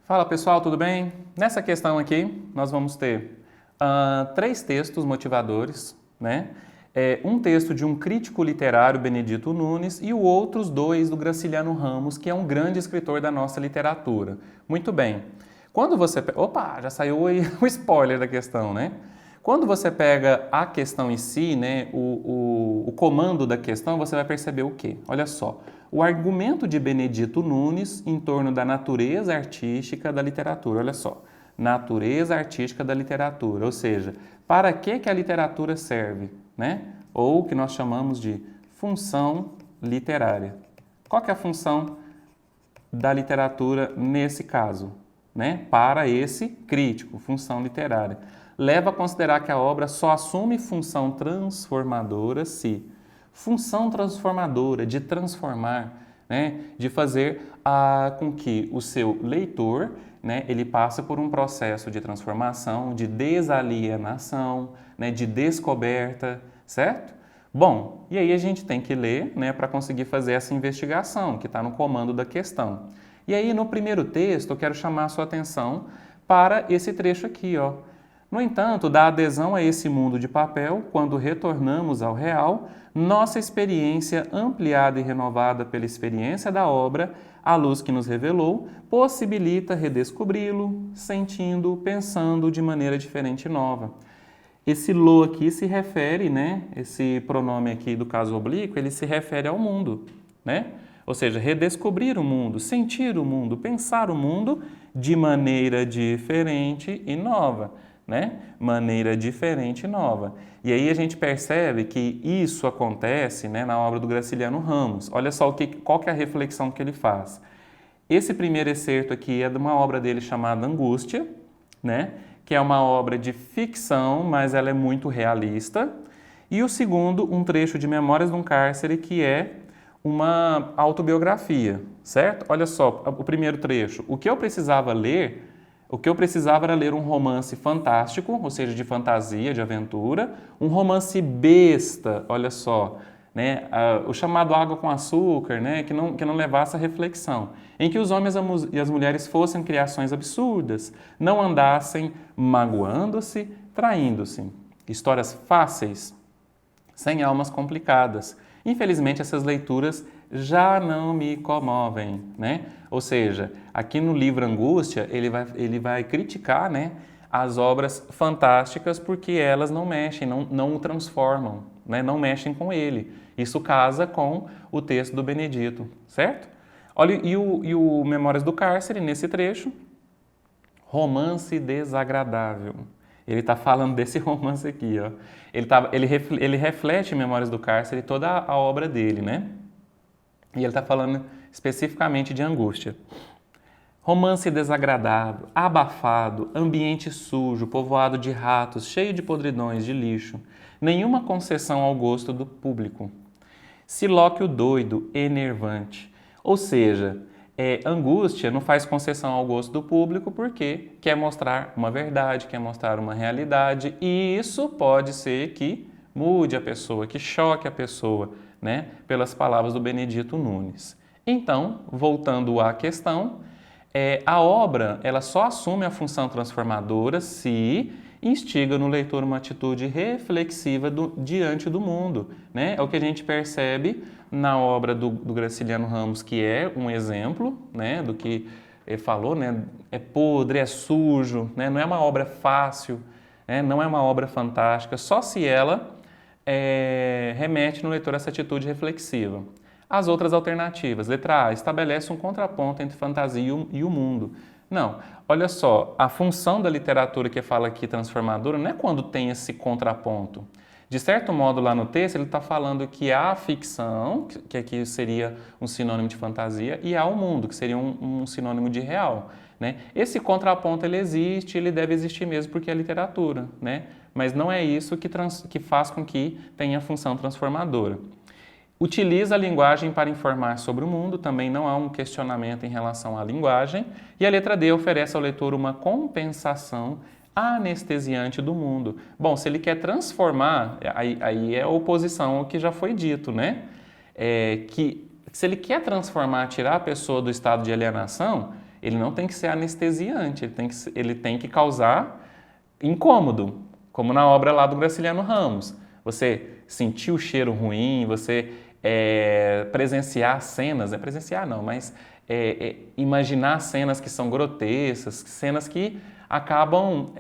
Fala pessoal, tudo bem? Nessa questão aqui, nós vamos ter três textos motivadores, né? Um texto de um crítico literário, Benedito Nunes, e outros dois do Graciliano Ramos, que é um grande escritor da nossa literatura. Muito bem. Quando você... Opa, já saiu aí o spoiler da questão, né? Quando você pega a questão em si, né, o comando da questão, você vai perceber o quê? Olha só, o argumento de Benedito Nunes em torno da natureza artística da literatura. Olha só, natureza artística da literatura, ou seja, para que a literatura serve, né? Ou o que nós chamamos de função literária. Qual que é a função da literatura nesse caso, né? Para esse crítico, função literária. Leva a considerar que a obra só assume função transformadora se função transformadora, de transformar, né, de fazer com que o seu leitor, né, ele passe por um processo de transformação, de desalienação, né, de descoberta, certo? Bom, e aí a gente tem que ler, né, para conseguir fazer essa investigação que está no comando da questão. E aí no primeiro texto eu quero chamar a sua atenção para esse trecho aqui, ó. No entanto, da adesão a esse mundo de papel, quando retornamos ao real, nossa experiência, ampliada e renovada pela experiência da obra, a luz que nos revelou, possibilita redescobri-lo, sentindo, pensando de maneira diferente e nova. Esse lo aqui se refere, né? Esse pronome aqui do caso oblíquo, ele se refere ao mundo, né? Ou seja, redescobrir o mundo, sentir o mundo, pensar o mundo de maneira diferente e nova. Né? Maneira diferente e nova. E aí a gente percebe que isso acontece, né, na obra do Graciliano Ramos. Olha só qual que é a reflexão que ele faz. Esse primeiro excerto aqui é de uma obra dele chamada Angústia, né, que é uma obra de ficção, mas ela é muito realista. E o segundo, um trecho de Memórias de um Cárcere, que é uma autobiografia, certo? Olha só, o primeiro trecho. O que eu precisava era ler um romance fantástico, ou seja, de fantasia, de aventura, um romance besta, olha só, né? O chamado Água com Açúcar, né? que não levasse a reflexão, em que os homens e as mulheres fossem criações absurdas, não andassem magoando-se, traindo-se. Histórias fáceis, sem almas complicadas. Infelizmente, essas leituras já não me comovem, né? Ou seja, aqui no livro Angústia, ele vai criticar, né, as obras fantásticas porque elas não mexem, não o transformam, né? Não mexem com ele. Isso casa com o texto do Benedito, certo? Olha, e o Memórias do Cárcere, nesse trecho, romance desagradável. Ele está falando desse romance aqui, ó. Ele reflete em Memórias do Cárcere toda a obra dele, né? E ele está falando especificamente de Angústia. Romance desagradável, abafado, ambiente sujo, povoado de ratos, cheio de podridões, de lixo. Nenhuma concessão ao gosto do público. Silóquio doido, enervante. Ou seja, Angústia não faz concessão ao gosto do público porque quer mostrar uma verdade, quer mostrar uma realidade, e isso pode ser que mude a pessoa, que choque a pessoa, né, pelas palavras do Benedito Nunes. Então, voltando à questão, a obra ela só assume a função transformadora se instiga no leitor uma atitude reflexiva diante do mundo, né? É o que a gente percebe na obra do Graciliano Ramos, que é um exemplo, né, do que ele falou, né? É podre, é sujo, né? Não é uma obra fácil, né? Não é uma obra fantástica, só se ela remete no leitor a essa atitude reflexiva. As outras alternativas. Letra A, estabelece um contraponto entre fantasia e o mundo. Não, olha só, a função da literatura que fala aqui transformadora não é quando tem esse contraponto. De certo modo, lá no texto, ele está falando que há a ficção, que aqui seria um sinônimo de fantasia, e há o mundo, que seria um sinônimo de real. Né? Esse contraponto ele existe, ele deve existir mesmo porque é literatura, né? Mas não é isso que faz com que tenha função transformadora. Utiliza a linguagem para informar sobre o mundo, também não há um questionamento em relação à linguagem. E a letra D oferece ao leitor uma compensação anestesiante do mundo. Bom, se ele quer transformar, aí é a oposição ao que já foi dito, né? Que se ele quer transformar, tirar a pessoa do estado de alienação, Ele não tem que ser anestesiante, ele tem que causar incômodo, como na obra lá do Graciliano Ramos. Você sentir o cheiro ruim, você presenciar cenas, presenciar não, mas imaginar cenas que são grotescas, cenas que acabam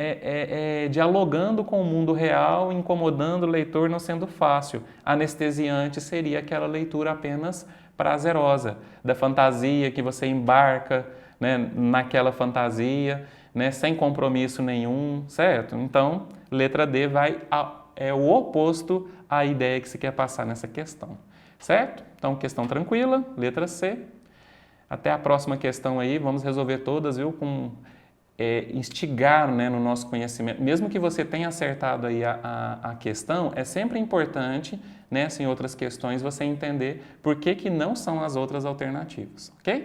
dialogando com o mundo real, incomodando o leitor, não sendo fácil. Anestesiante seria aquela leitura apenas prazerosa, da fantasia que você embarca, né, naquela fantasia, né, sem compromisso nenhum, certo? Então, letra D é o oposto à ideia que se quer passar nessa questão, certo? Então, questão tranquila, letra C. Até a próxima questão aí, vamos resolver todas, viu? Instigar, né, no nosso conhecimento. Mesmo que você tenha acertado aí a questão, é sempre importante, né, em outras questões, você entender por que não são as outras alternativas, ok?